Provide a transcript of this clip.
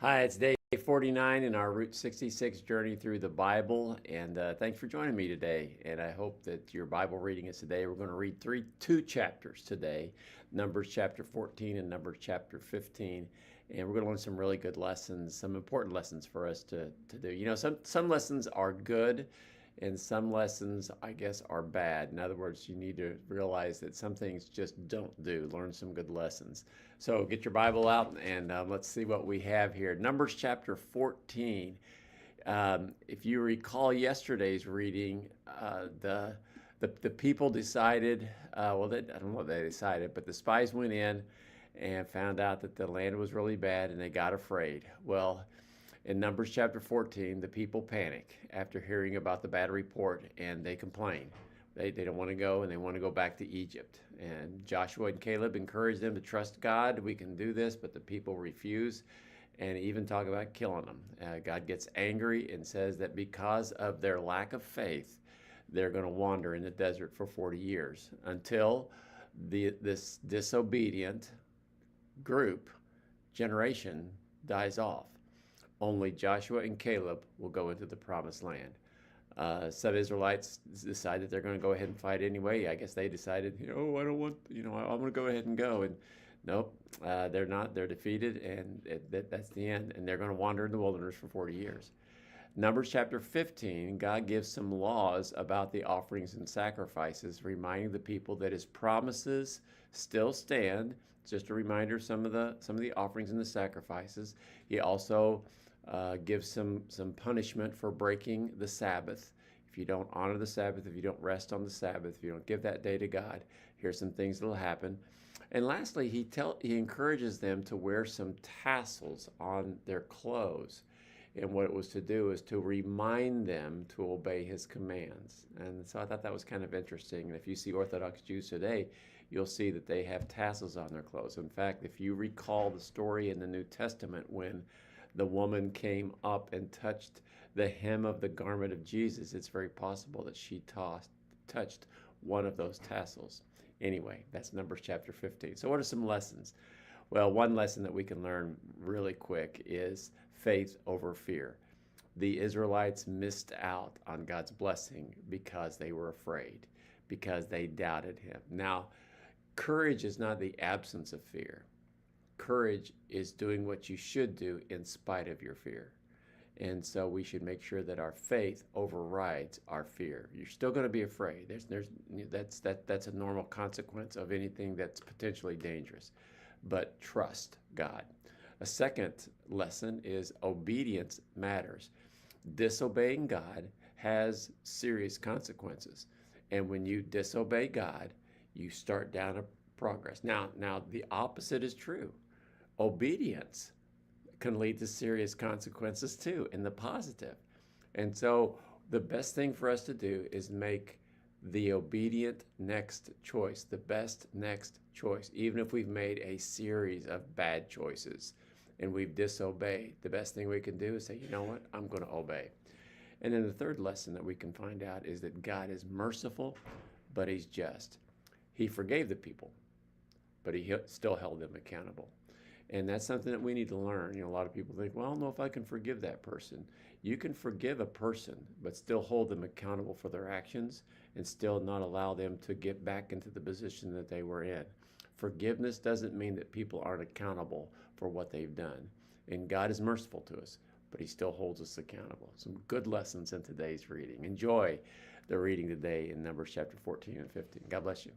Hi, it's day 49 in our Route 66 journey through the Bible, and thanks for joining me today. And I hope that your Bible reading is today. We're going to read two chapters today, Numbers chapter 14 and Numbers chapter 15. And we're going to learn some really good lessons, some important lessons for us to do. You know, some lessons are good, and some lessons, I guess, are bad. In other words, you need to realize that some things just don't do. Learn some good lessons. So get your Bible out and let's see what we have here. Numbers chapter 14. If you recall yesterday's reading, the people decided, I don't know what they decided, but the spies went in and found out that the land was really bad and they got afraid. Well, in Numbers chapter 14, the people panic after hearing about the bad report and they complain. They don't want to go and they want to go back to Egypt. And Joshua and Caleb encourage them to trust God. We can do this, but the people refuse and even talk about killing them. God gets angry and says that because of their lack of faith, they're going to wander in the desert for 40 years until this disobedient generation dies off. Only Joshua and Caleb will go into the promised land. Some Israelites decide that they're going to go ahead and fight anyway. I guess they decided, I don't want, I'm going to go ahead and go. And nope, they're not. They're defeated, and that's the end. And they're going to wander in the wilderness for 40 years. Numbers chapter 15, God gives some laws about the offerings and sacrifices, reminding the people that his promises still stand. Just a reminder of some of the offerings and the sacrifices. He also gives some punishment for breaking the Sabbath. If you don't honor the Sabbath, if you don't rest on the Sabbath, if you don't give that day to God, here's some things that will happen. And lastly, he encourages them to wear some tassels on their clothes. And what it was to do is to remind them to obey his commands. And so I thought that was kind of interesting. And if you see Orthodox Jews today, you'll see that they have tassels on their clothes. In fact, if you recall the story in the New Testament when the woman came up and touched the hem of the garment of Jesus, it's very possible that she touched one of those tassels. Anyway, that's Numbers chapter 15. So what are some lessons? Well, one lesson that we can learn really quick is faith over fear. The Israelites missed out on God's blessing because they were afraid, because they doubted him. Now, courage is not the absence of fear. Courage is doing what you should do in spite of your fear. And so we should make sure that our faith overrides our fear. You're still going to be afraid. That's a normal consequence of anything that's potentially dangerous. But trust God. A second lesson is obedience matters. Disobeying God has serious consequences. And when you disobey God, you start down a progress. Now the opposite is true. Obedience can lead to serious consequences too, in the positive. And so the best thing for us to do is make the obedient next choice, the best next choice, even if we've made a series of bad choices and we've disobeyed. The best thing we can do is say, you know what, I'm going to obey. And then the third lesson that we can find out is that God is merciful, but he's just. He forgave the people, but he still held them accountable. And that's something that we need to learn. A lot of people think, well, I don't know if I can forgive that person. You can forgive a person, but still hold them accountable for their actions and still not allow them to get back into the position that they were in. Forgiveness doesn't mean that people aren't accountable for what they've done. And God is merciful to us, but he still holds us accountable. Some good lessons in today's reading. Enjoy the reading today in Numbers chapter 14 and 15. God bless you.